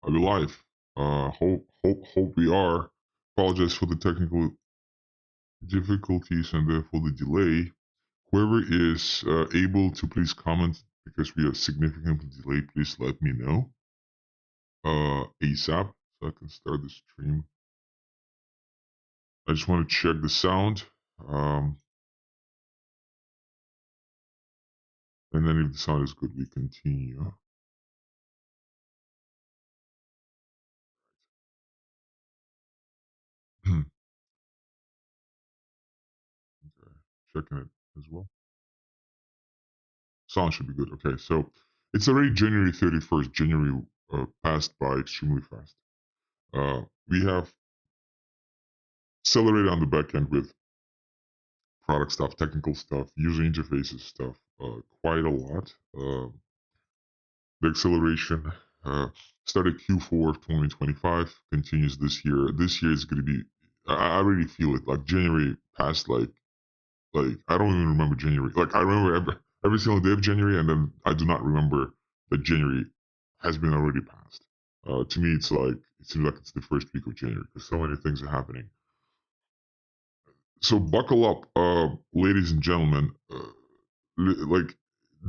Are we live? Hope we are. Apologize for the technical difficulties and therefore the delay. Whoever is able to please comment because we are significantly delayed, please let me know ASAP so I can start the stream. I just want to check the sound. And then if the sound is good, we continue. Okay. Checking it as well. Sound should be good. Okay, so it's already January 31st. January passed by extremely fast. We have accelerated on the back end with product stuff, technical stuff, user interfaces stuff, quite a lot. The acceleration started Q4 of 2025, continues this year. This year is going to be, I already feel it. Like January passed, like I don't even remember January. Like I remember every single day of January, and then I do not remember that January has been already passed. To me, it's like it seems like it's the first week of January because so many things are happening. So buckle up, ladies and gentlemen. Like,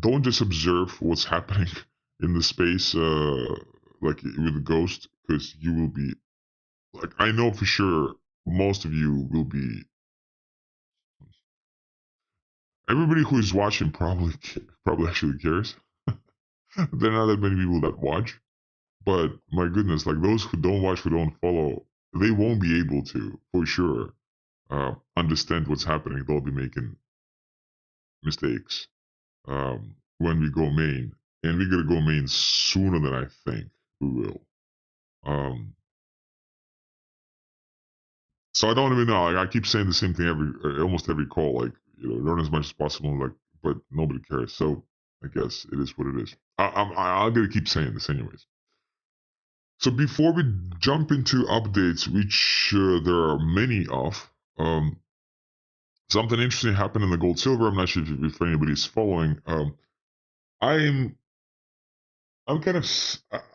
don't just observe what's happening in the space, like with the ghost, because you will be like, I know for sure most of you will be. Everybody who is watching probably actually cares. There are not that many people that watch, but my goodness, like those who don't watch, who don't follow, they won't be able to for sure understand what's happening. They'll be making mistakes when we go main, and we're gonna go main sooner than I think we will. So I don't even know. Like, I keep saying the same thing almost every call. Like, learn as much as possible. Like, but nobody cares. So I guess it is what it is. I'm gonna keep saying this anyways. So before we jump into updates, which there are many of, something interesting happened in the gold silver. I'm not sure if anybody's following. I'm kind of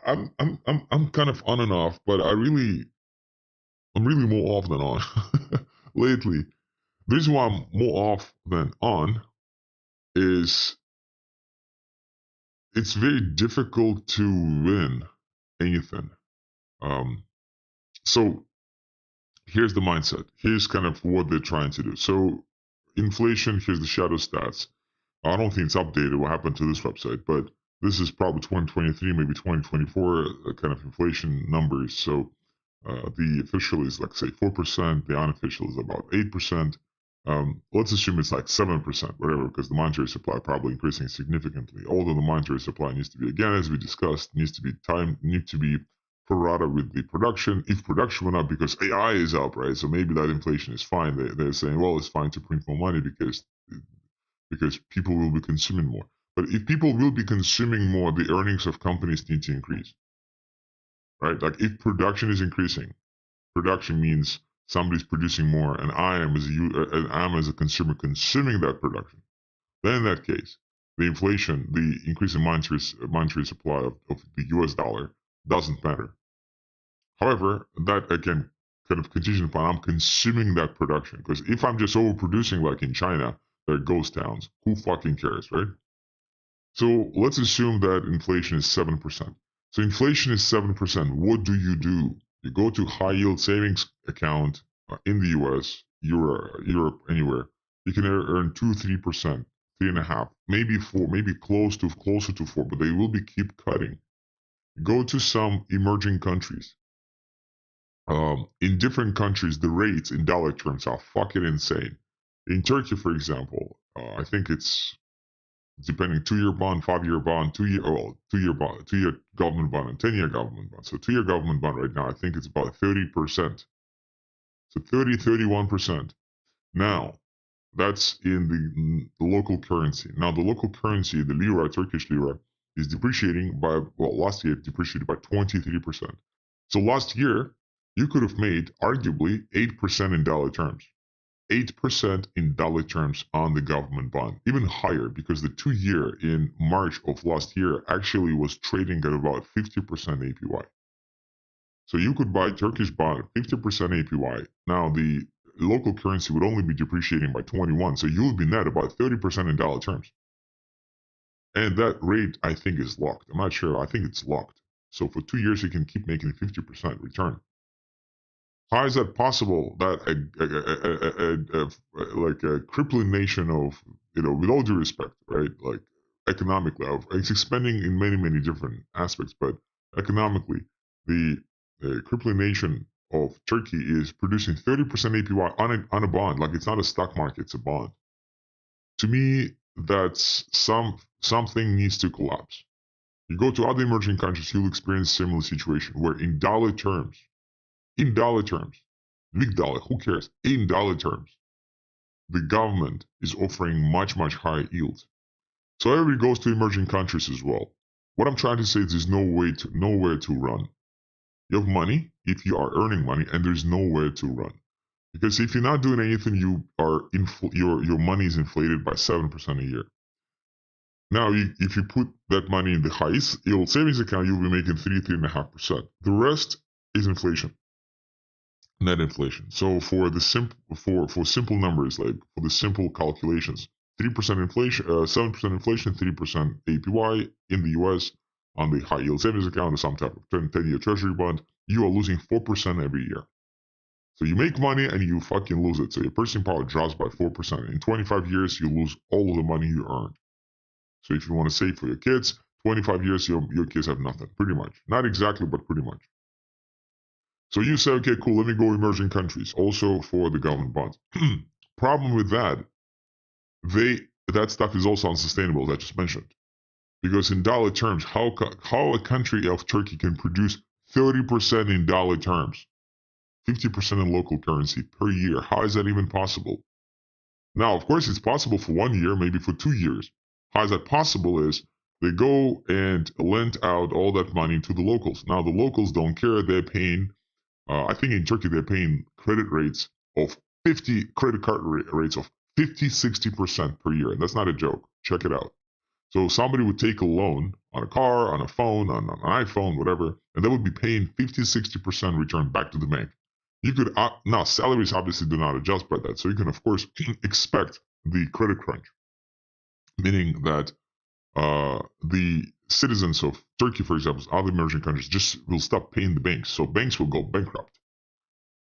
I'm kind of on and off, but I'm really more off than on lately. The reason why I'm more off than on is it's very difficult to win anything. Um, so here's the mindset. Here's kind of what they're trying to do. So inflation. Here's the shadow stats. I don't think it's updated what happened to this website, but this is probably 2023, maybe 2024 kind of inflation numbers. So the official is like say 4%, the unofficial is about 8%. Let's assume it's like 7%, whatever, because the monetary supply probably increasing significantly. Although the monetary supply needs to be, again, as we discussed, needs to be pro rata with the production. If production went up because AI is up, right? So maybe that inflation is fine. They're saying, well, it's fine to print more money because people will be consuming more. But if people will be consuming more, the earnings of companies need to increase, right? Like if production is increasing, production means somebody's producing more, and I'm as a consumer consuming that production. Then in that case, the inflation, the increase in monetary supply of the U.S. dollar doesn't matter. However, that again kind of contingent upon I'm consuming that production. Because if I'm just overproducing like in China, there are ghost towns. Who fucking cares, right? So let's assume that inflation is 7%. So inflation is 7%. What do? You go to high yield savings account in the US, Europe, anywhere. You can earn 2-3%, 3.5%, maybe 4%, maybe closer to 4%, but they will be keep cutting. Go to some emerging countries. In different countries, the rates in dollar terms are fucking insane. In Turkey, for example, I think it's depending 2-year bond, 5-year bond, 2-year bond, 2-year government bond, and 10-year government bond. So 2-year government bond right now, I think it's about 30%. So 31%. Now, that's in the local currency. Now, the local currency, the lira, Turkish lira, is depreciating by, well, last year it depreciated by 23%. So last year, you could have made arguably 8% in dollar terms. 8% in dollar terms on the government bond, even higher because the 2-year in March of last year actually was trading at about 50% APY. So you could buy Turkish bond at 50% APY. Now the local currency would only be depreciating by 21, so you would be net about 30% in dollar terms. And that rate, I think, is locked. I'm not sure. I think it's locked. So for 2 years, you can keep making 50% return. How is that possible that like a crippling nation of, with all due respect, right? Like economically, it's expanding in many, many different aspects, but economically, the crippling nation of Turkey is producing 30% APY on a bond. Like it's not a stock market, it's a bond. To me, that's something needs to collapse. You go to other emerging countries, you'll experience similar situation where in dollar terms, big dollar, who cares? In dollar terms, the government is offering much, much higher yields. So everybody goes to emerging countries as well. What I'm trying to say is there's nowhere to run. You have money if you are earning money, and there's nowhere to run. Because if you're not doing anything, your money is inflated by 7% a year. Now, if you put that money in the highest yield savings account, you'll be making 3.5%. The rest is inflation, net inflation. So for the for simple numbers, like for the simple calculations, 3% inflation, 7% inflation, 3% APY in the US on the high yield savings account or some type of 10-year treasury bond, you are losing 4% every year. So you make money and you fucking lose it. So your purchasing power drops by 4%. In 25 years, you lose all of the money you earned. So if you want to save for your kids, 25 years, your kids have nothing, pretty much. Not exactly, but pretty much. So you say, okay, cool, let me go emerging countries, also for the government bonds. Problem with that, that stuff is also unsustainable, as I just mentioned. Because in dollar terms, how a country of Turkey can produce 30% in dollar terms, 50% in local currency per year? How is that even possible? Now, of course, it's possible for 1 year, maybe for 2 years. How is that possible is they go and lend out all that money to the locals. Now, the locals don't care. They're paying, I think in Turkey, they're paying credit rates of credit card rates of 50, 60% per year. And that's not a joke. Check it out. So somebody would take a loan on a car, on a phone, on an iPhone, whatever, and they would be paying 50, 60% return back to the bank. You could, now salaries obviously do not adjust by that. So you can, of course, expect the credit crunch, meaning that the citizens of Turkey, for example, other emerging countries, just will stop paying the banks. So banks will go bankrupt.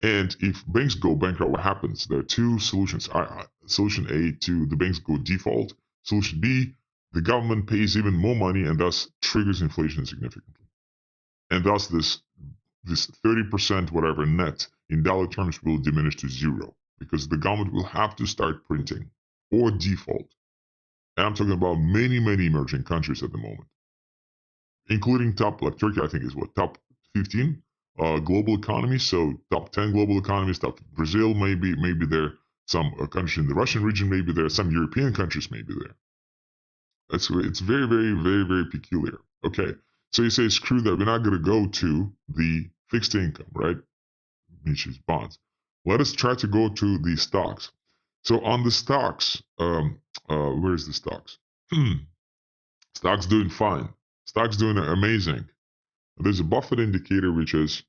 And if banks go bankrupt, what happens? There are two solutions. Solution A, to the banks go default. Solution B, the government pays even more money and thus triggers inflation significantly. And thus this 30% whatever net in dollar terms will diminish to zero because the government will have to start printing or default. And I'm talking about many, many emerging countries at the moment, including top, like Turkey, I think is what, top 15 global economies. So top 10 global economies, top Brazil maybe there, some countries in the Russian region maybe there, some European countries maybe there. It's very, very, very, very peculiar. Okay, so you say, screw that, we're not going to go to the fixed income, right? Which is bonds. Let us try to go to the stocks. So on the stocks, where's the stocks? Stocks doing fine. Stocks doing amazing. There's a Buffett indicator, which is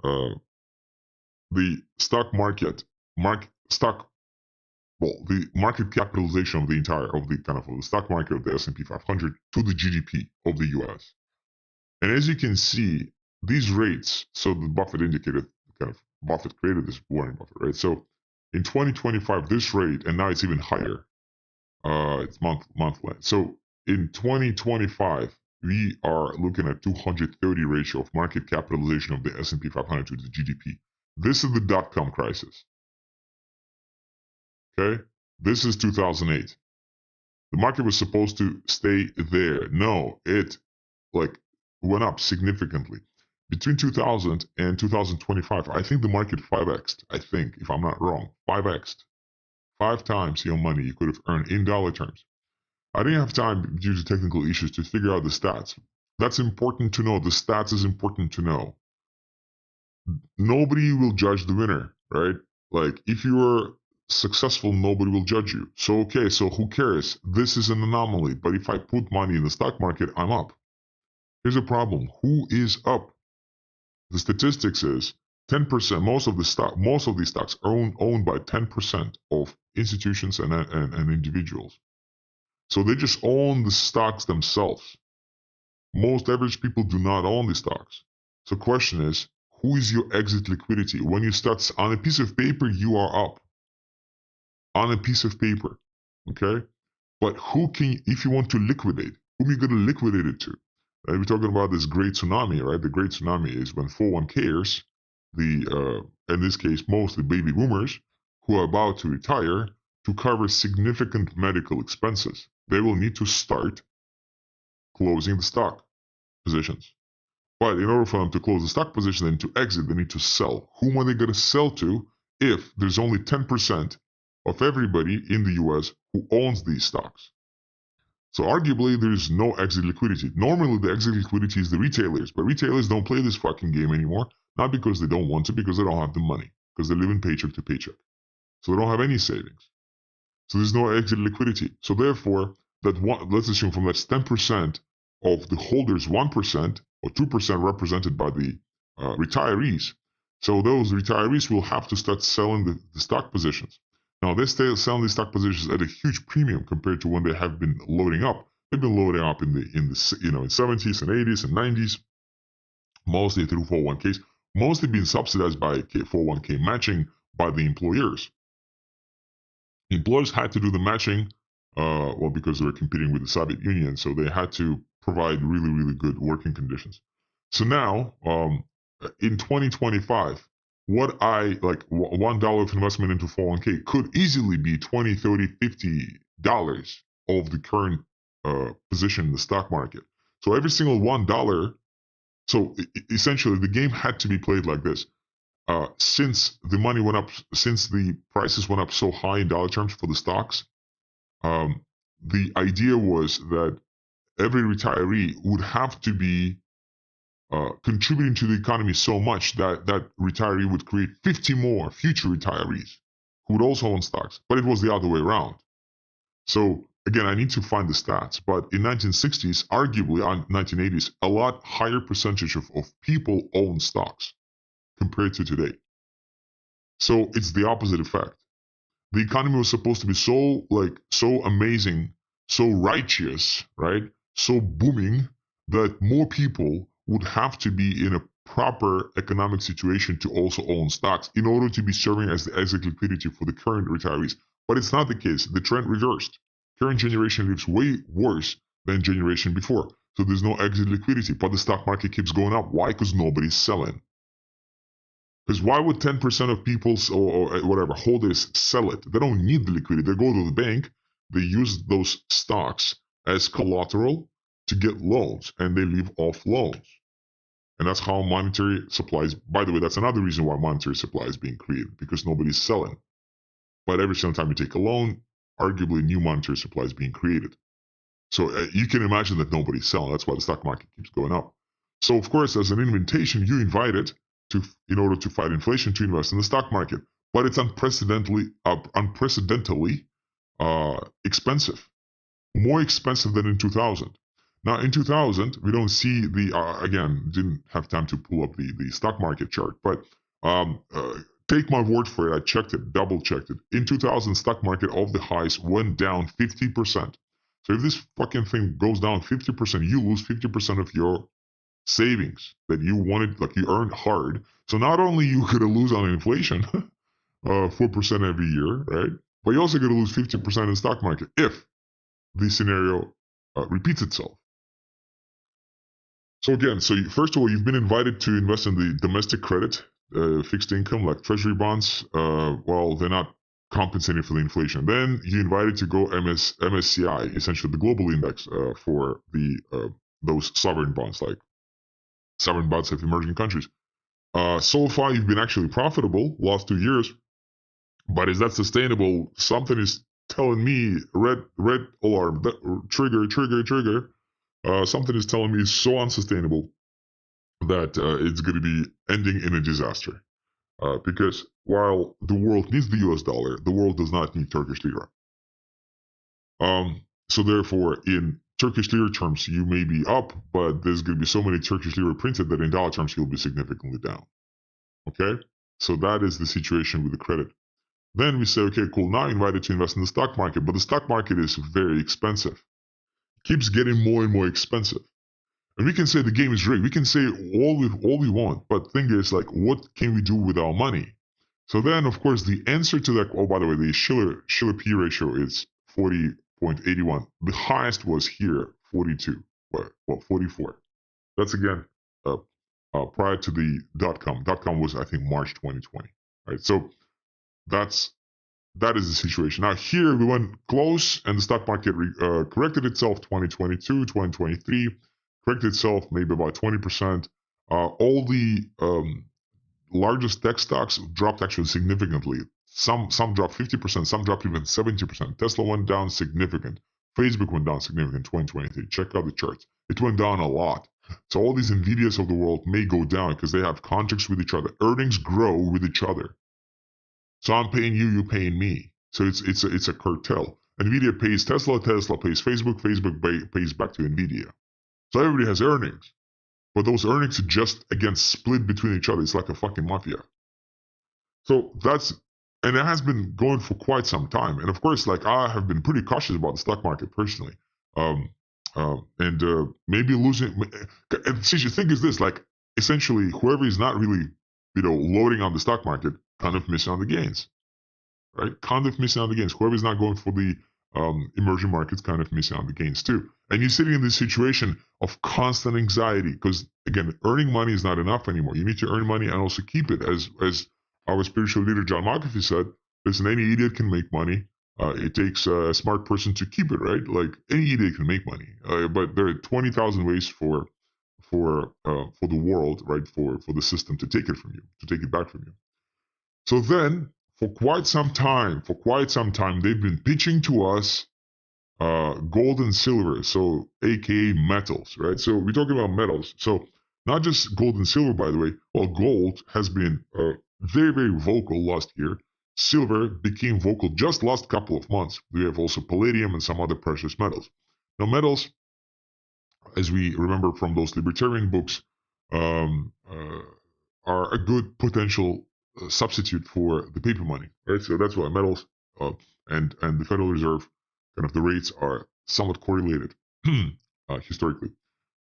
the stock market, the market capitalization of the stock market of the S&P 500 to the GDP of the US. And as you can see, these rates, so the Buffett indicator, Buffett created this, Warren Buffett, right? So in 2025, this rate, and now it's even higher, it's monthly. So in 2025, we are looking at 230 ratio of market capitalization of the S&P 500 to the GDP. This is the dot-com crisis. Okay, this is 2008. The market was supposed to stay there. No, it went up significantly. Between 2000 and 2025, I think the market 5x'd. I think, if I'm not wrong, 5x'd. 5 times your money you could have earned in dollar terms. I didn't have time due to technical issues to figure out the stats. That's important to know. The stats is important to know. Nobody will judge the winner, right? Like if you are successful, nobody will judge you. So okay, so who cares? This is an anomaly. But if I put money in the stock market, I'm up. Here's a problem. Who is up? the statistics is 10%. Most of these stocks are owned by 10% of institutions and individuals. So they just own the stocks themselves. Most average people do not own the stocks. So question is, who is your exit liquidity? When you start on a piece of paper, you are up. On a piece of paper, okay? But who can, if you want to liquidate, whom are you going to liquidate it to? Right? We're talking about this great tsunami, right? The great tsunami is when 401kers, in this case, mostly baby boomers, who are about to retire, to cover significant medical expenses, they will need to start closing the stock positions. But in order for them to close the stock position and to exit, they need to sell. Whom are they going to sell to if there's only 10% of everybody in the US who owns these stocks? So arguably, there's no exit liquidity. Normally, the exit liquidity is the retailers, but retailers don't play this fucking game anymore. Not because they don't want to, because they don't have the money, because they live in paycheck to paycheck. So they don't have any savings. So there's no exit liquidity. So therefore, let's assume from that 10% of the holders, 1% or 2% represented by the retirees. So those retirees will have to start selling the stock positions. Now they stay selling these stock positions at a huge premium compared to when they have been loading up. They've been loading up in the in 70s and 80s and 90s, mostly through 401ks, mostly being subsidized by 401k matching by the employers. The employers had to do the matching, because they were competing with the Soviet Union, so they had to provide really, really good working conditions. So now, in 2025, what I like $1 of investment into 401k could easily be $20, $30, $50 of the current position in the stock market. So every single $1, so essentially the game had to be played like this. Since the money went up, since the prices went up so high in dollar terms for the stocks, the idea was that every retiree would have to be contributing to the economy so much that that retiree would create 50 more future retirees who would also own stocks. But it was the other way around. So again, I need to find the stats. But in 1960s, arguably on 1980s, a lot higher percentage of people own stocks compared to today. So it's the opposite effect. The economy was supposed to be so amazing, so righteous, right? So booming that more people would have to be in a proper economic situation to also own stocks in order to be serving as the exit liquidity for the current retirees. But it's not the case. The trend reversed. Current generation lives way worse than generation before. So there's no exit liquidity, but the stock market keeps going up. Why? Because nobody's selling. Because why would 10% of people or whatever holders sell it? They don't need the liquidity. They go to the bank, they use those stocks as collateral to get loans, and they leave off loans. And that's how monetary supply is. By the way, that's another reason why monetary supply is being created, because nobody's selling. But every single time you take a loan, arguably new monetary supply is being created. So you can imagine that nobody's selling. That's why the stock market keeps going up. So of course, as an invitation, you invite it in order to fight inflation, to invest in the stock market. But it's unprecedentedly expensive, more expensive than in 2000. Now, in 2000, we don't see again, didn't have time to pull up the stock market chart, but take my word for it, I checked it, double checked it. In 2000, stock market of the highs went down 50%. So if this fucking thing goes down 50%, you lose 50% of your savings that you wanted, like you earned hard. So not only you could lose on inflation, 4% every year, right? But you're also going to lose 50% in the stock market if the scenario repeats itself. So again, first of all, you've been invited to invest in the domestic credit, fixed income like treasury bonds. Well, they're not compensating for the inflation. Then you're invited to go MSCI, essentially the global index for those sovereign bonds, like sovereign bonds of emerging countries. So far, you've been actually profitable last 2 years, but is that sustainable? Something is telling me red alarm, trigger. Something is telling me it's so unsustainable that it's going to be ending in a disaster. Because while the world needs the US dollar, the world does not need Turkish lira. So therefore, in Turkish lira terms, you may be up, but there's going to be so many Turkish lira printed that in dollar terms, you'll be significantly down. Okay? So that is the situation with the credit. Then we say, okay, cool, now you're invited to invest in the stock market, but the stock market is very expensive. It keeps getting more and more expensive. And we can say the game is rigged. We can say all we want, but thing is, like, what can we do with our money? So then, of course, the answer to that. Oh, by the way, the Shiller P ratio is 40.81. The highest was here, 42. Well, 44. That's again prior to the .com. .com was, I think, March 2020. Right. So that is the situation. Now here we went close, and the stock market corrected itself 2022, 2023, corrected itself maybe about 20%. All the largest tech stocks dropped actually significantly. Some dropped 50%, some dropped even 70%. Tesla went down significant. Facebook went down significant in 2023. Check out the charts. It went down a lot. So all these Nvidias of the world may go down because they have contracts with each other. Earnings grow with each other. So I'm paying you, you're paying me. So it's a cartel. Nvidia pays Tesla, Tesla pays Facebook, Facebook pays back to Nvidia. So everybody has earnings. But those earnings are just, again, split between each other. It's like a fucking mafia. So and it has been going for quite some time. And of course, like, I have been pretty cautious about the stock market personally. Maybe losing. And see, the thing is this, like, essentially, whoever is not really, loading on the stock market, kind of missing on the gains, right? Kind of missing on the gains. Whoever is not going for the emerging markets, kind of missing on the gains too. And you're sitting in this situation of constant anxiety because, again, earning money is not enough anymore. You need to earn money and also keep it. As our spiritual leader John McAfee said, listen, any idiot can make money. It takes a smart person to keep it, right? Like, any idiot can make money, but there are 20,000 ways for the world, right? For the system to take it from you, to take it back from you. So then, for quite some time, they've been pitching to us gold and silver, so aka metals, right? So we're talking about metals. So not just gold and silver, by the way. Well, gold has been very, very vocal last year. Silver became vocal just last couple of months. We have also palladium and some other precious metals. Now, metals, as we remember from those libertarian books, are a good potential substitute for the paper money, right? So that's why metals and the Federal Reserve, kind of the rates are somewhat correlated historically.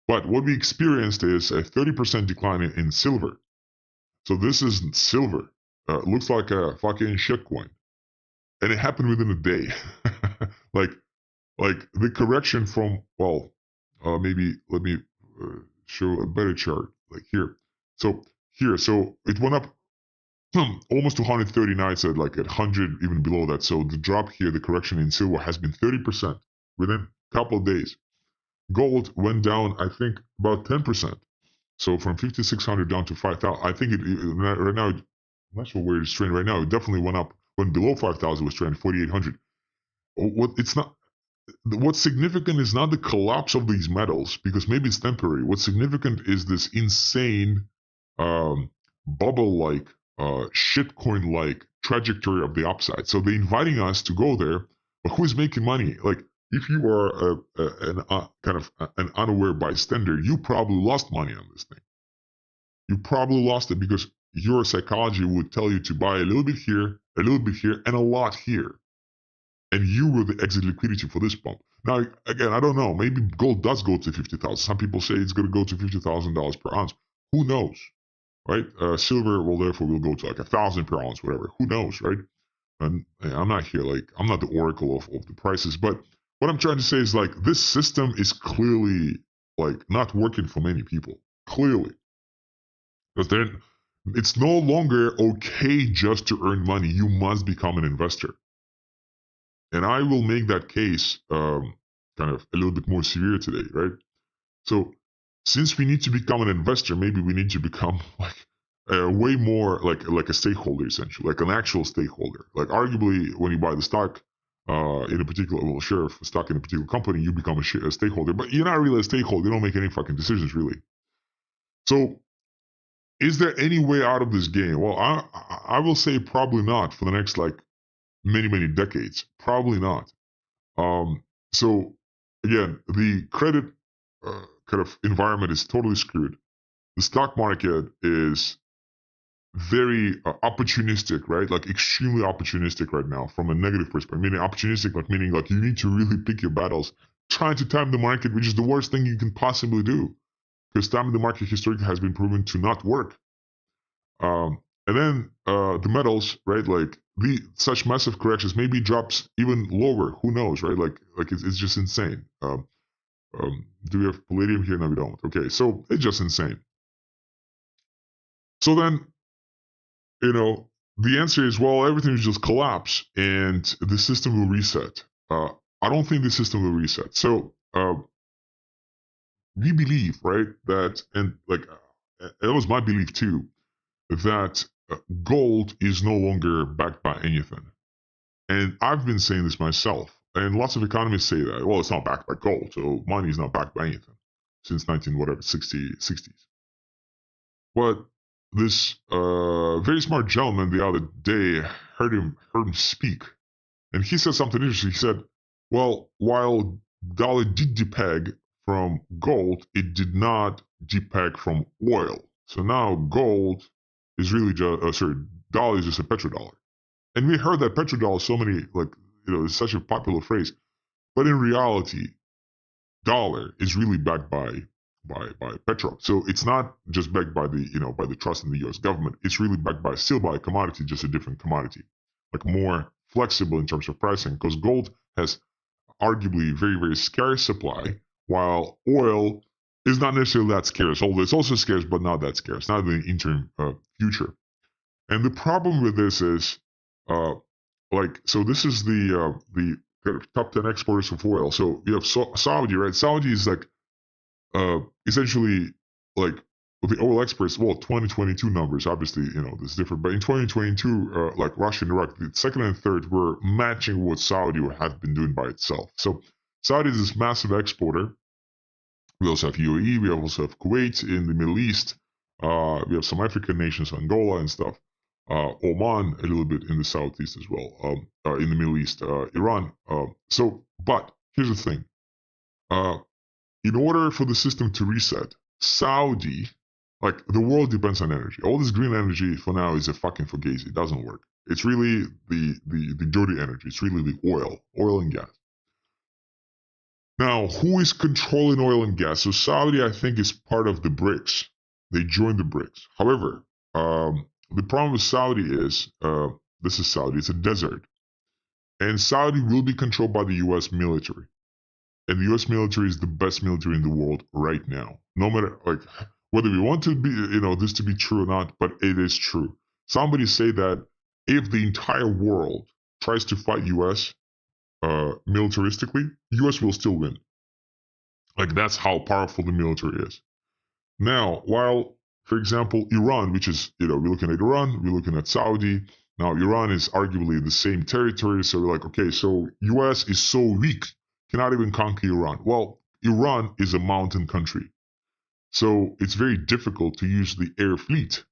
But what we experienced is a 30% decline in silver. So this is silver. Looks like a fucking shitcoin. And it happened within a day. like the correction from, maybe let me show a better chart, like here. So it went up almost to 139, said like at 100, even below that. So the drop here, the correction in silver has been 30% within a couple of days. Gold went down, I think, about 10%. So from 5,600 down to 5,000. I think right now, I'm not sure where it's trading right now. It definitely went below 5,000, was trading 4,800. What's significant is not the collapse of these metals, because maybe it's temporary. What's significant is this insane bubble-like, shitcoin-like trajectory of the upside. So they're inviting us to go there, but who is making money? Like, if you are an unaware bystander, you probably lost money on this thing. You probably lost it because your psychology would tell you to buy a little bit here, and a lot here. And you were the exit liquidity for this pump. Now, again, I don't know. Maybe gold does go to 50,000. Some people say it's going to go to $50,000 per ounce. Who knows, right? Silver, therefore will go to like 1,000 per ounce, whatever. Who knows, right? And I'm not here, like, I'm not the oracle of the prices. But what I'm trying to say is, like, this system is clearly, like, not working for many people. Clearly. Because then it's no longer okay just to earn money. You must become an investor. And I will make that case kind of a little bit more severe today, right? So since we need to become an investor, maybe we need to become like way more like a stakeholder, essentially, like an actual stakeholder. Like, arguably, when you buy the stock in a particular, share of stock in a particular company, you become a stakeholder. But you're not really a stakeholder. You don't make any fucking decisions, really. So is there any way out of this game? Well, I will say probably not for the next, like, many, many decades. Probably not. So again, the credit kind of environment is totally screwed. The stock market is very opportunistic, right? Like extremely opportunistic right now from a negative perspective. Meaning opportunistic, like meaning like you need to really pick your battles. Trying to time the market, which is the worst thing you can possibly do, because timing the market historically has been proven to not work. And then the metals, right? Like such massive corrections, maybe drops even lower. Who knows, right? Like it's just insane. Do we have palladium here? No, we don't. Okay, so it's just insane. So then, you know, the answer is, well, everything will just collapse and the system will reset. I don't think the system will reset. So we believe, right, that, and like, it was my belief too, that gold is no longer backed by anything. And I've been saying this myself. And lots of economists say that, well, it's not backed by gold, so money is not backed by anything since 60s. But this very smart gentleman the other day heard him speak, and he said something interesting. He said, "Well, while dollar did depeg from gold, it did not depeg from oil. So now gold is really just dollar is just a petrodollar." And we heard that petrodollar so many it's such a popular phrase, but in reality, dollar is really backed by petrol. So it's not just backed by the trust in the U.S. government. It's really backed by still by a commodity, just a different commodity, like more flexible in terms of pricing, because gold has arguably very, very scarce supply, while oil is not necessarily that scarce, although it's also scarce, but not that scarce, not in the interim future. And the problem with this is, so this is the kind of top 10 exporters of oil. So you have Saudi, right? Saudi is like essentially like the oil experts. Well, 2022 numbers, obviously, this is different. But in 2022, like Russia and Iraq, the second and third were matching what Saudi had been doing by itself. So Saudi is this massive exporter. We also have UAE. We also have Kuwait in the Middle East. We have some African nations, Angola and stuff. Oman, a little bit in the southeast as well, in the Middle East, Iran. But here's the thing. In order for the system to reset, Saudi, like the world depends on energy. All this green energy for now is a fucking fugazi. It doesn't work. It's really the dirty energy. It's really the oil and gas. Now, who is controlling oil and gas? So Saudi, I think, is part of the BRICS. They joined the BRICS. However, the problem with Saudi is, this is Saudi, it's a desert. And Saudi will be controlled by the US military. And the US military is the best military in the world right now. No matter, like, whether we want to be, this to be true or not, but it is true. Somebody say that if the entire world tries to fight US militaristically, US will still win. Like, that's how powerful the military is. Now, while, for example, Iran, which is, we're looking at Iran, we're looking at Saudi. Now, Iran is arguably the same territory. So we're like, okay, so US is so weak, cannot even conquer Iran. Well, Iran is a mountain country. So it's very difficult to use the air fleet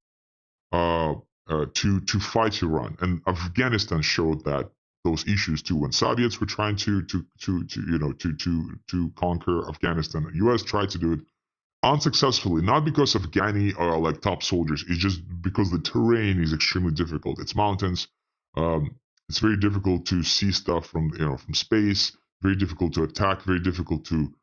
to fight Iran. And Afghanistan showed that those issues too. When Soviets were trying to conquer Afghanistan, the US tried to do it unsuccessfully, not because Afghani are like top soldiers. It's just because the terrain is extremely difficult. It's mountains. It's very difficult to see stuff from space. Very difficult to attack. Very difficult to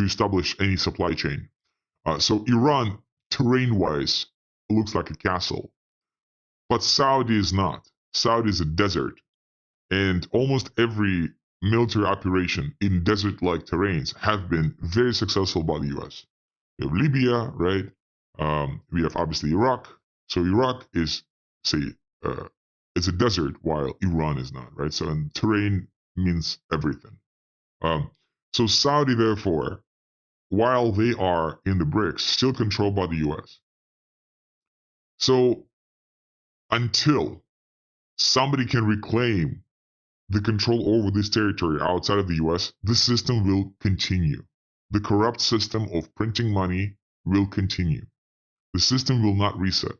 establish any supply chain. So Iran, terrain-wise, looks like a castle, but Saudi is not. Saudi is a desert, and almost every military operation in desert-like terrains have been very successful by the U.S. We have Libya, right? We have obviously Iraq. So Iraq is, it's a desert, while Iran is not, right? So, and terrain means everything. So Saudi, therefore, while they are in the BRICS, still controlled by the U.S. So until somebody can reclaim the control over this territory outside of the US, the system will continue. The corrupt system of printing money will continue. The system will not reset.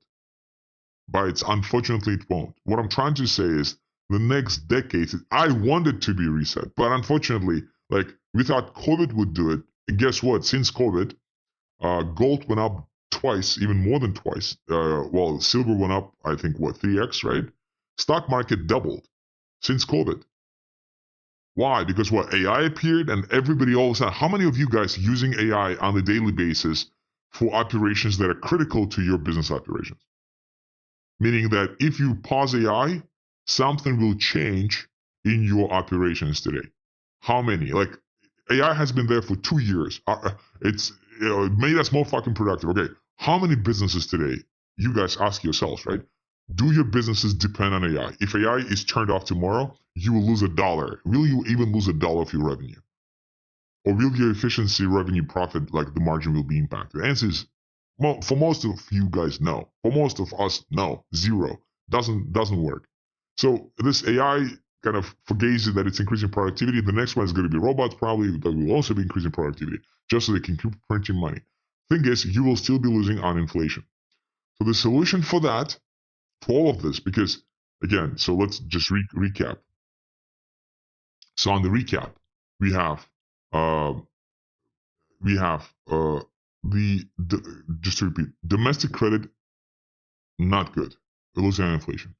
Unfortunately, it won't. What I'm trying to say is the next decades. I want it to be reset, but unfortunately, like we thought COVID would do it. And guess what? Since COVID, gold went up twice, even more than twice. Well, silver went up, I think, what, 3x, right? Stock market doubled since COVID. Why? Because what, AI appeared and everybody all of a sudden, how many of you guys using AI on a daily basis for operations that are critical to your business operations? Meaning that if you pause AI, something will change in your operations today. How many? Like AI has been there for 2 years. It's it made us more fucking productive. Okay, how many businesses today? You guys ask yourselves, right? Do your businesses depend on AI? If AI is turned off tomorrow, you will lose $1. Will you even lose $1 of your revenue? Or will your efficiency, revenue, profit, like the margin will be impacted? The answer is, well, for most of you guys, no. For most of us, no. Zero. Doesn't work. So this AI kind of forgazes that it's increasing productivity. The next one is going to be robots, probably, that will also be increasing productivity, just so they can keep printing money. Thing is, you will still be losing on inflation. So the solution for that, for all of this, because again, so let's just recap. So on the recap, we have uh, just to repeat, domestic credit not good, losing on inflation.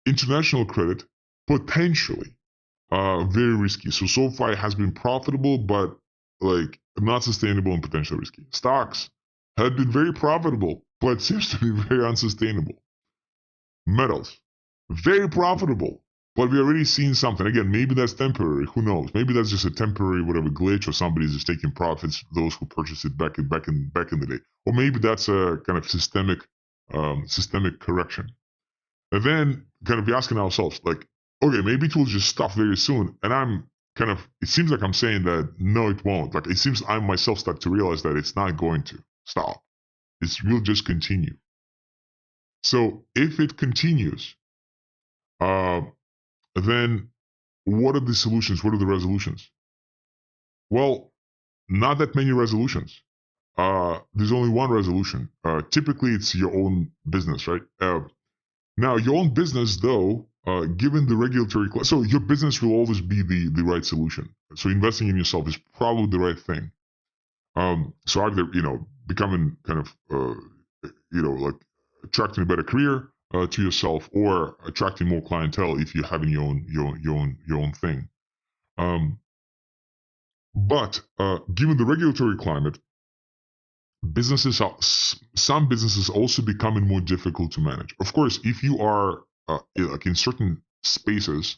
International credit potentially very risky. So far it has been profitable, but like not sustainable and potentially risky. Stocks have been very profitable, but seems to be very unsustainable. Metals, very profitable, but we already seen something. Again, maybe that's temporary. Who knows? Maybe that's just a temporary whatever glitch, or somebody's just taking profits. Those who purchased it back in the day, or maybe that's a kind of systemic correction. And then kind of be asking ourselves, like, okay, maybe it will just stop very soon. And I'm kind of, it seems like I'm saying that no, it won't. Like it seems I myself start to realize that it's not going to stop. It will just continue. So if it continues, then what are the solutions? What are the resolutions? Well, not that many resolutions. There's only one resolution. Typically, it's your own business, right? Now, your own business, though, given the regulatory, so your business will always be the right solution. So investing in yourself is probably the right thing. So either becoming kind of like attracting a better career to yourself, or attracting more clientele if you're having your own thing. But given the regulatory climate, some businesses also becoming more difficult to manage. Of course, if you are like in certain spaces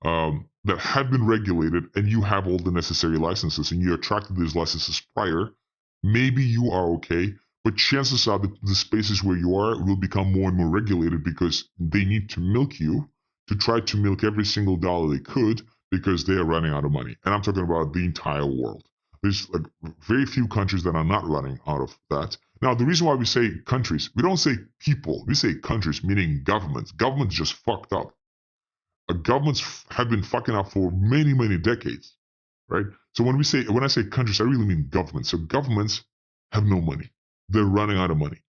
that have been regulated and you have all the necessary licenses and you attracted these licenses prior, maybe you are okay. But chances are that the spaces where you are will become more and more regulated because they need to milk you to try to milk every single dollar they could because they are running out of money. And I'm talking about the entire world. There's like very few countries that are not running out of that. Now, the reason why we say countries, we don't say people, we say countries, meaning governments. Governments just fucked up. Governments have been fucking up for many, many decades, right? So when I say countries, I really mean governments. So governments have no money. They're running out of money.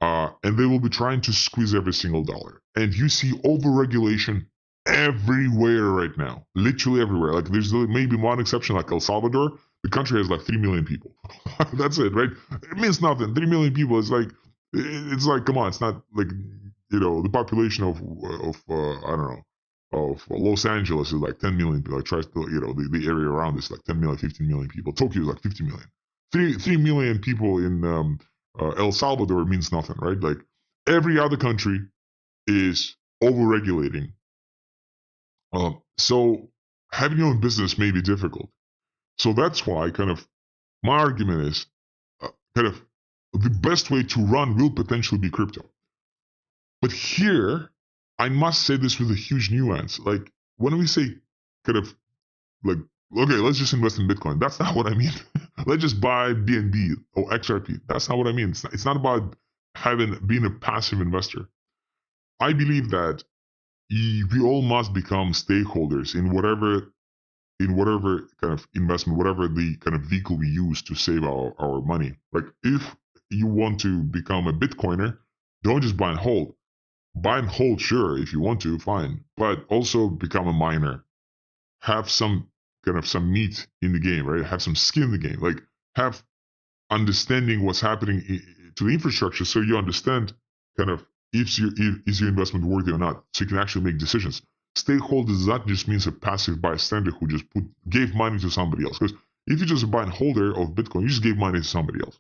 And they will be trying to squeeze every single dollar. And you see overregulation everywhere right now, literally everywhere. Like there's maybe one exception, like El Salvador. The country has like 3 million people. That's it, right? It means nothing. 3 million people is like, it's like, come on, it's not like, the population of I don't know, of Los Angeles is like 10 million people. Like tries to, the area around is like 10 million, 15 million people. Tokyo is like 50 million. 3 million people in El Salvador means nothing, right? Like every other country is overregulating. So having your own business may be difficult. So that's why kind of my argument is kind of the best way to run will potentially be crypto. But here, I must say this with a huge nuance. Like when we say kind of like, okay, let's just invest in Bitcoin. That's not what I mean. Let's just buy BNB or XRP. That's not what I mean. It's not about being a passive investor. I believe that we all must become stakeholders in whatever kind of investment, whatever the kind of vehicle we use to save our money. Like if you want to become a Bitcoiner, don't just buy and hold. buy and hold, sure, if you want to, fine, but also become a miner. Have some some meat in the game, right? Have some skin in the game. Like have understanding what's happening to the infrastructure, so you understand kind of is your investment worthy or not, so you can actually make decisions. Stakeholders does not just means a passive bystander who just gave money to somebody else. Because if you're just a buy and holder of Bitcoin, you just gave money to somebody else.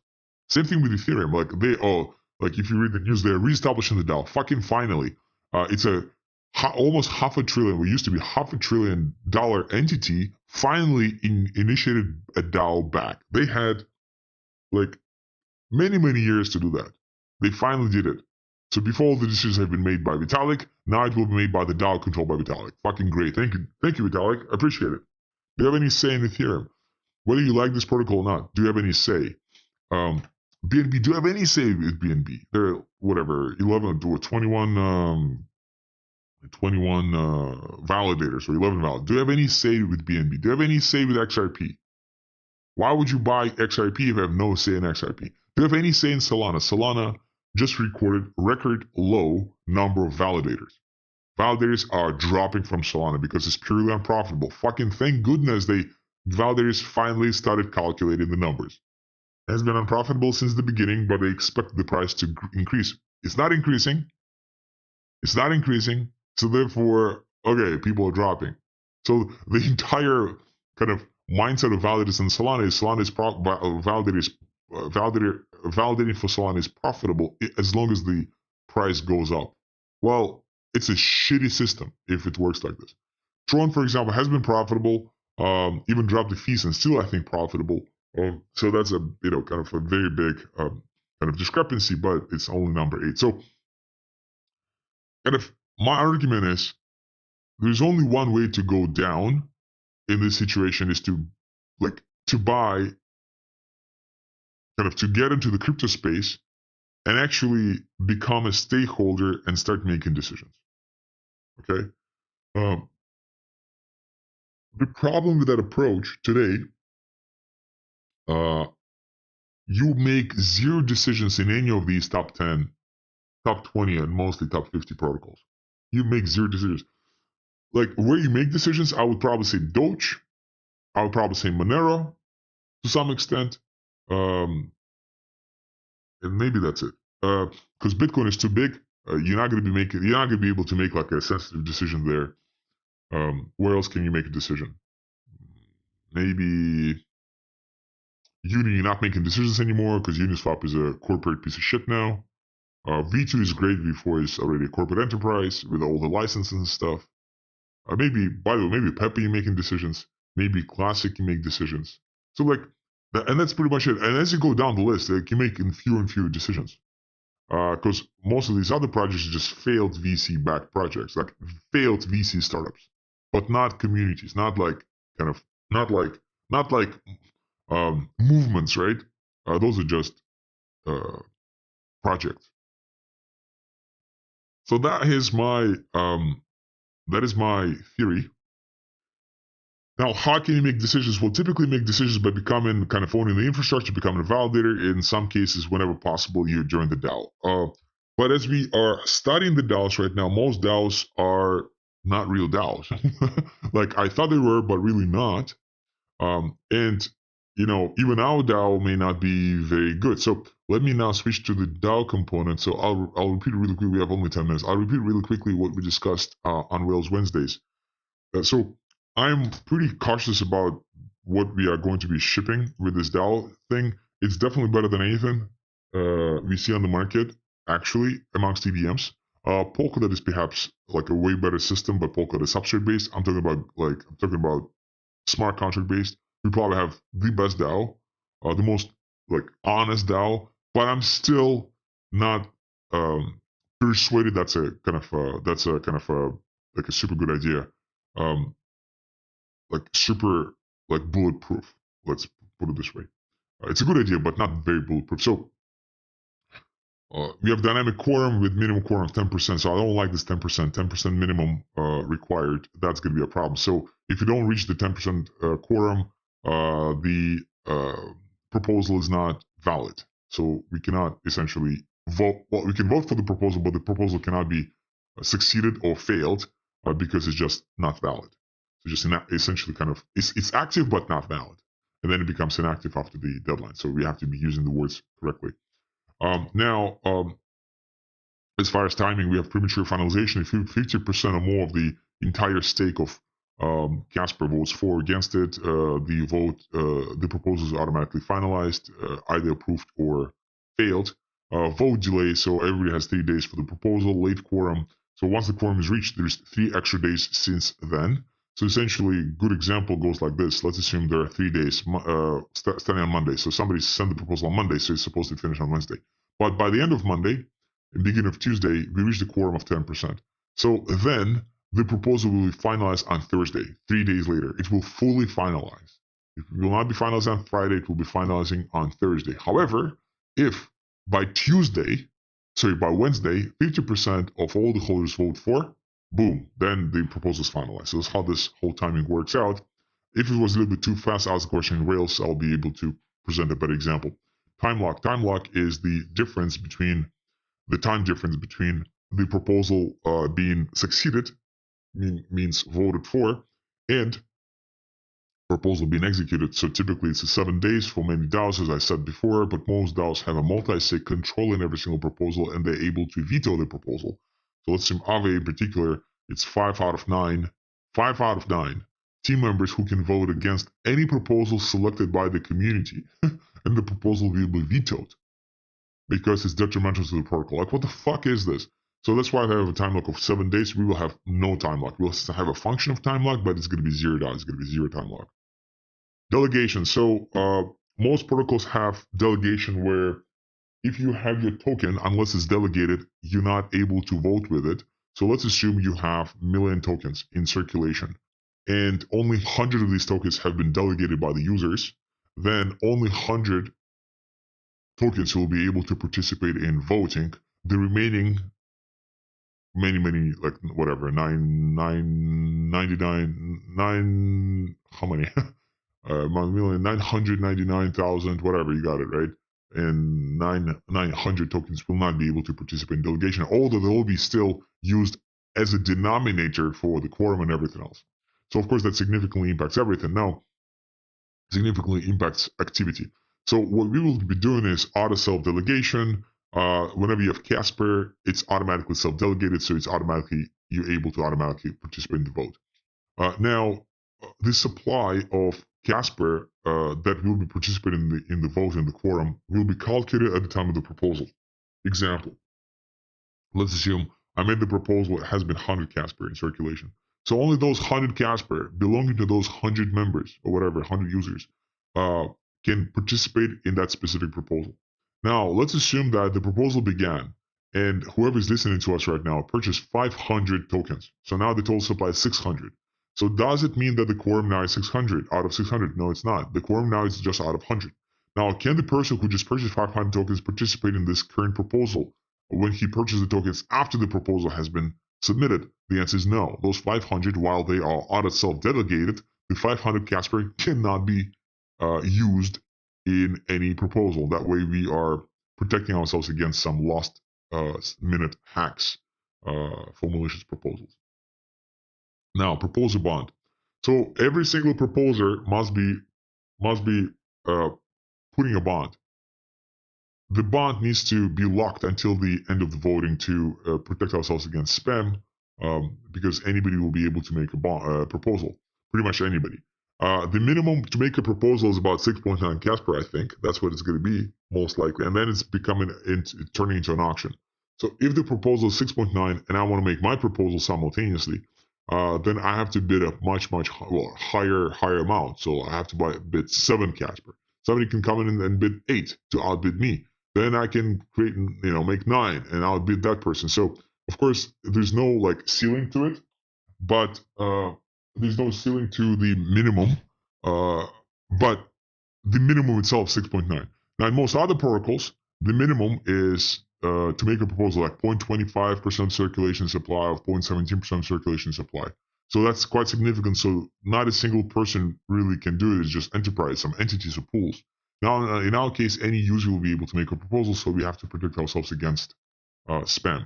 Same thing with Ethereum. Like if you read the news, they're reestablishing the DAO. Fucking finally, it's almost half a trillion. We used to be $500 billion entity. Finally, initiated a DAO back. They had like many years to do that. They finally did it. So before all the decisions have been made by Vitalik, now it will be made by the DAO controlled by Vitalik. Fucking great. Thank you, Vitalik. I appreciate it. Do you have any say in Ethereum? Whether you like this protocol or not, do you have any say? BNB, do you have any say with BNB? They're whatever 11 to 21 validators or 11 validators. Do you have any say with BNB? Do you have any say with XRP? Why would you buy XRP if you have no say in XRP? Do you have any say in Solana? Solana just recorded record low number of validators. Validators are dropping from Solana because it's purely unprofitable. Fucking thank goodness validators finally started calculating the numbers. It has been unprofitable since the beginning, but they expect the price to increase. It's not increasing. It's not increasing. So therefore, okay, people are dropping. So the entire kind of mindset of validators in Solana is validating for Solana is profitable as long as the price goes up. Well, it's a shitty system if it works like this. Tron, for example, has been profitable, even dropped the fees and still, I think, profitable. So that's a kind of a very big kind of discrepancy, but it's only number 8. So kind of my argument is there's only one way to go down in this situation is to buy, kind of to get into the crypto space and actually become a stakeholder and start making decisions. Okay. The problem with that approach today, you make 0 decisions in any of these top 10, top 20, and mostly top 50 protocols. You make 0 decisions. Like where you make decisions, I would probably say Doge. I would probably say Monero to some extent. And maybe that's it. Because Bitcoin is too big. You're not going to be able to make like a sensitive decision there. Where else can you make a decision? Maybe Uni, you're not making decisions anymore because Uniswap is a corporate piece of shit now. V2 is great. V4 is already a corporate enterprise with all the licenses and stuff. Maybe Pepe you're making decisions. Maybe Classic you make decisions. So and that's pretty much it. And as you go down the list, you make fewer and fewer decisions. Because most of these other projects are just failed VC-backed projects, like failed VC startups, but not communities, not like movements, right? Those are just projects. So that is my theory. Now, how can you make decisions? Well, typically make decisions by becoming kind of owning the infrastructure, becoming a validator. In some cases, whenever possible, you join the DAO. But as we are studying the DAOs right now, most DAOs are not real DAOs. Like I thought they were, but really not. And even our DAO may not be very good. So let me now switch to the DAO component. So I'll repeat it really quickly. We have only 10 minutes. I'll repeat really quickly what we discussed on Rails Wednesdays. So I'm pretty cautious about what we are going to be shipping with this DAO thing. It's definitely better than anything we see on the market, actually, amongst EVMs. Polkadot is perhaps like a way better system, but Polkadot is substrate based. I'm talking about smart contract based. We probably have the best DAO, the most honest DAO, but I'm still not persuaded that's a kind of a super good idea. Super bulletproof. Let's put it this way. It's a good idea, but not very bulletproof. So we have dynamic quorum with minimum quorum of 10%. So I don't like this 10% minimum required. That's going to be a problem. So if you don't reach the 10% quorum, the proposal is not valid. So we cannot essentially vote. Well, we can vote for the proposal, but the proposal cannot be succeeded or failed because it's just not valid. So just essentially kind of it's active but not valid, and then it becomes inactive after the deadline. So we have to be using the words correctly. Now, as far as timing, we have premature finalization. If 50% or more of the entire stake of Casper votes for or against it, the proposal is automatically finalized, either approved or failed. Vote delay, so everybody has 3 days for the proposal. Late quorum, so once the quorum is reached, there's 3 extra days since then. So essentially, a good example goes like this. Let's assume there are 3 days starting on Monday. So somebody sent the proposal on Monday, so it's supposed to finish on Wednesday. But by the end of Monday, beginning of Tuesday, we reach the quorum of 10%. So then the proposal will be finalized on Thursday, 3 days later. It will fully finalize. It will not be finalized on Friday, it will be finalizing on Thursday. However, if by Wednesday, 50% of all the holders vote for, boom, then the proposal is finalized. So that's how this whole timing works out. If it was a little bit too fast, ask the question in Rails, I'll be able to present a better example. Time lock. Time lock is the time difference between the proposal being succeeded, means voted for, and proposal being executed. So typically it's 7 days for many DAOs, as I said before, but most DAOs have a multi-sig controlling every single proposal, and they're able to veto the proposal. So let's assume Aave in particular, it's 5 out of 9 team members who can vote against any proposal selected by the community, and the proposal will be vetoed because it's detrimental to the protocol. Like, what the fuck is this? So that's why they have a time lock of 7 days. We will have no time lock. We'll have a function of time lock, but it's going to be zeroed out. It's going to be zero time lock. Delegation. So most protocols have delegation where if you have your token, unless it's delegated, you're not able to vote with it. So let's assume you have 1 million tokens in circulation, and only 100 of these tokens have been delegated by the users. Then only 100 tokens will be able to participate in voting. The remaining many, like whatever, 999,000, whatever, you got it, right? And 900 tokens will not be able to participate in delegation, although they will be still used as a denominator for the quorum and everything else. So of course that significantly impacts everything. Now, significantly impacts activity. So what we will be doing is auto self-delegation. Whenever you have Casper, it's automatically self-delegated, so you're able to automatically participate in the vote. Now, the supply of Casper that will be participating in the vote in the quorum will be calculated at the time of the proposal. Example: let's assume I made the proposal. It has been 100 Casper in circulation. So only those 100 Casper belonging to those 100 members or whatever, 100 users, can participate in that specific proposal. Now, let's assume that the proposal began and whoever is listening to us right now purchased 500 tokens. So now the total supply is 600. So does it mean that the quorum now is 600 out of 600? No, it's not. The quorum now is just out of 100. Now, can the person who just purchased 500 tokens participate in this current proposal when he purchased the tokens after the proposal has been submitted? The answer is no. Those 500, while they are auto self-delegated, the 500 Casper cannot be used in any proposal. That way we are protecting ourselves against some last minute hacks for malicious proposals. Now, proposer bond. So every single proposer must be putting a bond. The bond needs to be locked until the end of the voting to protect ourselves against spam, because anybody will be able to make a proposal. Pretty much anybody. The minimum to make a proposal is about 6.9 Casper, I think. That's what it's going to be, most likely. And then it's turning into an auction. So if the proposal is 6.9 and I want to make my proposal simultaneously, then I have to bid a much higher amount. So I have to bid 7 Casper. Somebody can come in and bid 8 to outbid me. Then I can make 9 and outbid that person. So of course there's no ceiling to it, but there's no ceiling to the minimum. But the minimum itself 6.9. Now in most other protocols, the minimum is to make a proposal 0.25% circulation supply of 0.17% circulation supply. So that's quite significant. So not a single person really can do it. It's just enterprise, some entities or pools. Now, in our case, any user will be able to make a proposal, so we have to protect ourselves against spam.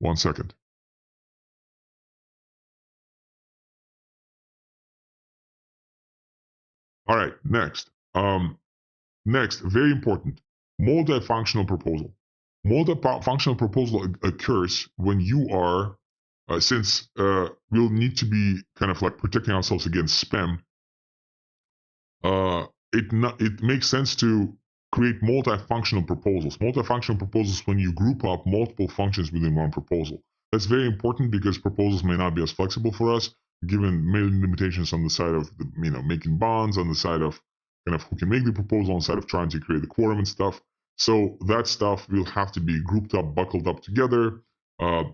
1 second. All right, next. Next, very important, multifunctional proposal. Multifunctional proposal occurs when you are, since we'll need to be kind of like protecting ourselves against spam. It makes sense to create multifunctional proposals. Multifunctional proposals when you group up multiple functions within one proposal. That's very important because proposals may not be as flexible for us, given many limitations on the side of making bonds, on the side of kind of who can make the proposal, on the side of trying to create the quorum and stuff. So that stuff will have to be grouped up, buckled up together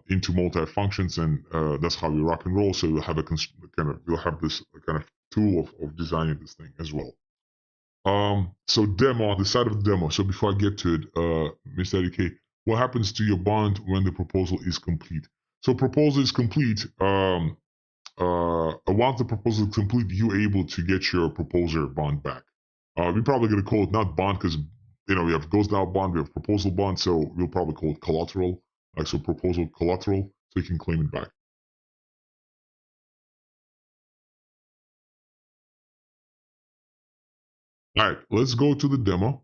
into multi-functions, and that's how we rock and roll. So we'll have we'll have this kind of tool of designing this thing as well. So demo, the side of the demo. So before I get to it, Mr. DK, what happens to your bond when the proposal is complete? So proposal is complete. Once the proposal is complete, you're able to get your proposer bond back. We're probably going to call it not bond because we have ghostDAO bond, we have proposal bond, so we'll probably call it collateral. So proposal collateral, so you can claim it back. All right, let's go to the demo.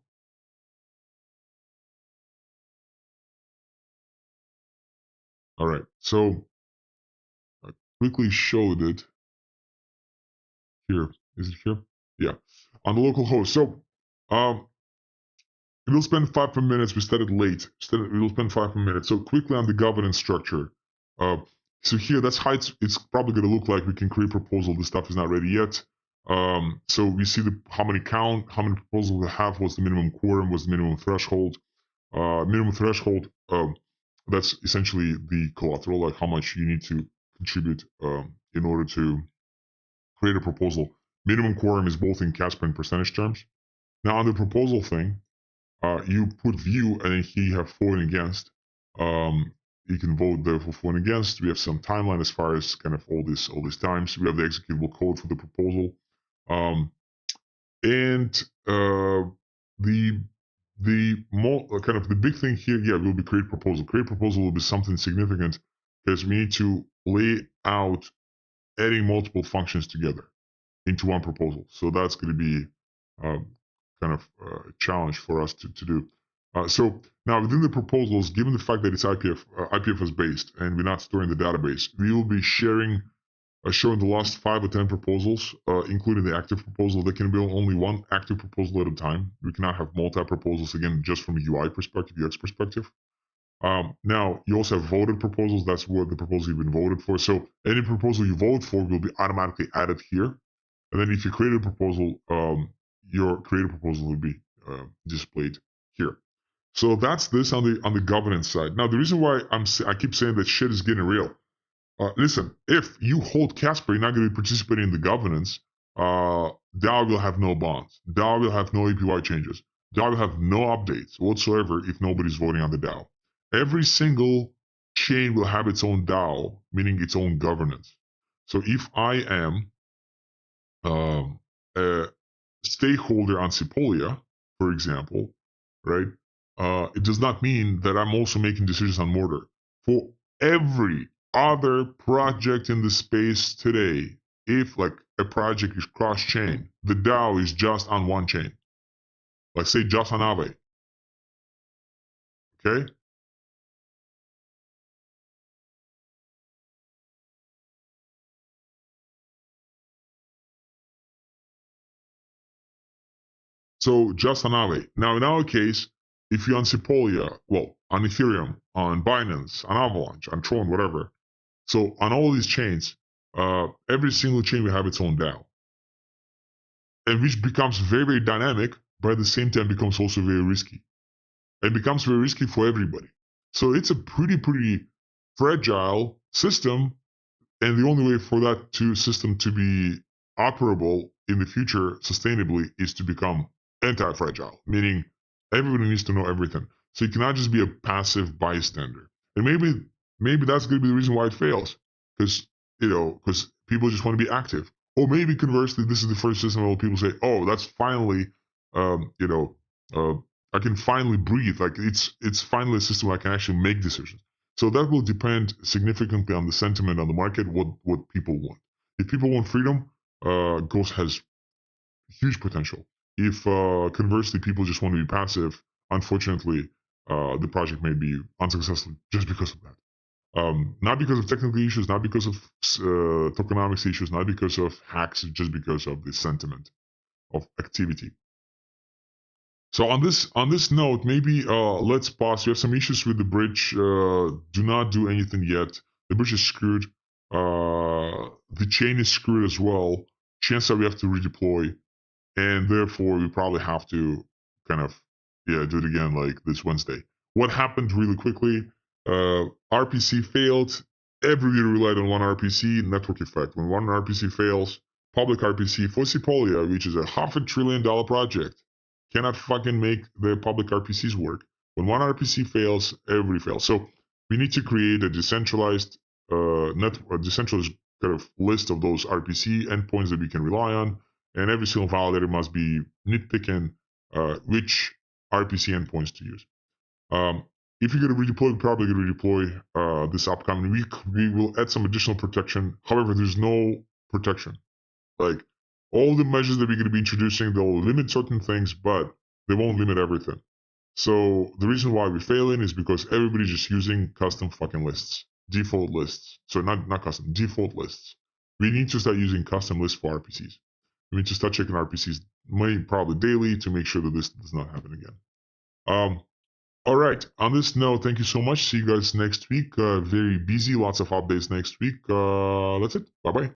All right, so I quickly showed it here. Is it here? Yeah, on the local host. So we'll spend 5 minutes. We started late. We'll spend 5 minutes. So quickly on the governance structure. So here, that's how it's probably going to look like. We can create proposal. This stuff is not ready yet. So we see how many proposals we have. What's the minimum quorum? What's the minimum threshold? Minimum threshold. That's essentially the collateral, like how much you need to contribute in order to create a proposal. Minimum quorum is both in Casper and percentage terms. Now on the proposal thing, you put view and then here you have for and against. You can vote there for and against. We have some timeline as far as kind of all these times. We have the executable code for the proposal. And kind of the big thing here, will be create proposal. Create proposal will be something significant because we need to lay out adding multiple functions together into one proposal. So that's going to be kind of a challenge for us to do. So now within the proposals, given the fact that it's IPFS based and we're not storing the database, we will be showing the last 5 or 10 proposals, including the active proposal. There can be only one active proposal at a time. We cannot have multi-proposals, again, just from a UI perspective, UX perspective. Now, you also have voted proposals. That's what the proposal you've been voted for. So any proposal you vote for will be automatically added here. And then if you create a proposal, your created proposal will be displayed here. So that's this on the governance side. Now, the reason why I keep saying that shit is getting real. Listen, if you hold Casper, you're not going to be participating in the governance. DAO will have no bonds. DAO will have no APY changes. DAO will have no updates whatsoever if nobody's voting on the DAO. Every single chain will have its own DAO, meaning its own governance. So if I am a stakeholder on Sepolia, for example, right? It does not mean that I'm also making decisions on Mortar. For every other project in the space today, if like a project is cross-chain, the DAO is just on one chain. Like say just on Aave. Okay? So just on Aave. Now in our case, if you're on Sepolia, well, on Ethereum, on Binance, on Avalanche, on Tron, whatever. So on all these chains, every single chain will have its own DAO. And which becomes very, very dynamic, but at the same time becomes also very risky. It becomes very risky for everybody. So it's a pretty fragile system. And the only way for that system to be operable in the future sustainably is to become anti-fragile, meaning everybody needs to know everything. So you cannot just be a passive bystander. And maybe that's going to be the reason why it fails, because people just want to be active. Or maybe conversely, this is the first system where people say, "Oh, that's finally, I can finally breathe. Like it's finally a system where I can actually make decisions." So that will depend significantly on the sentiment on the market, what people want. If people want freedom, Ghost has huge potential. If conversely people just want to be passive, unfortunately, the project may be unsuccessful just because of that. Not because of technical issues, not because of tokenomics issues, not because of hacks, just because of the sentiment of activity. So on this note, maybe let's pause. We have some issues with the bridge. Do not do anything yet. The bridge is screwed. The chain is screwed as well. Chances are we have to redeploy, and therefore we probably have to kind of do it again like this Wednesday. What happened really quickly? RPC failed. Everybody relied on one RPC. Network effect. When one RPC fails, public RPC for Cipolia, which is a $500 billion project, cannot fucking make the public RPCs work. When one RPC fails, everybody fails. So we need to create a decentralized a decentralized kind of list of those RPC endpoints that we can rely on, and every single validator must be nitpicking which RPC endpoints to use. If you're going to redeploy, we're probably going to redeploy this upcoming week. We will add some additional protection. However, there's no protection. Like, all the measures that we're going to be introducing, they'll limit certain things, but they won't limit everything. So the reason why we're failing is because everybody's just using custom fucking lists, default lists. So not custom, default lists. We need to start using custom lists for RPCs. We need to start checking RPCs probably daily to make sure that this does not happen again. All right. On this note, thank you so much. See you guys next week. Very busy, lots of updates next week. That's it. Bye bye.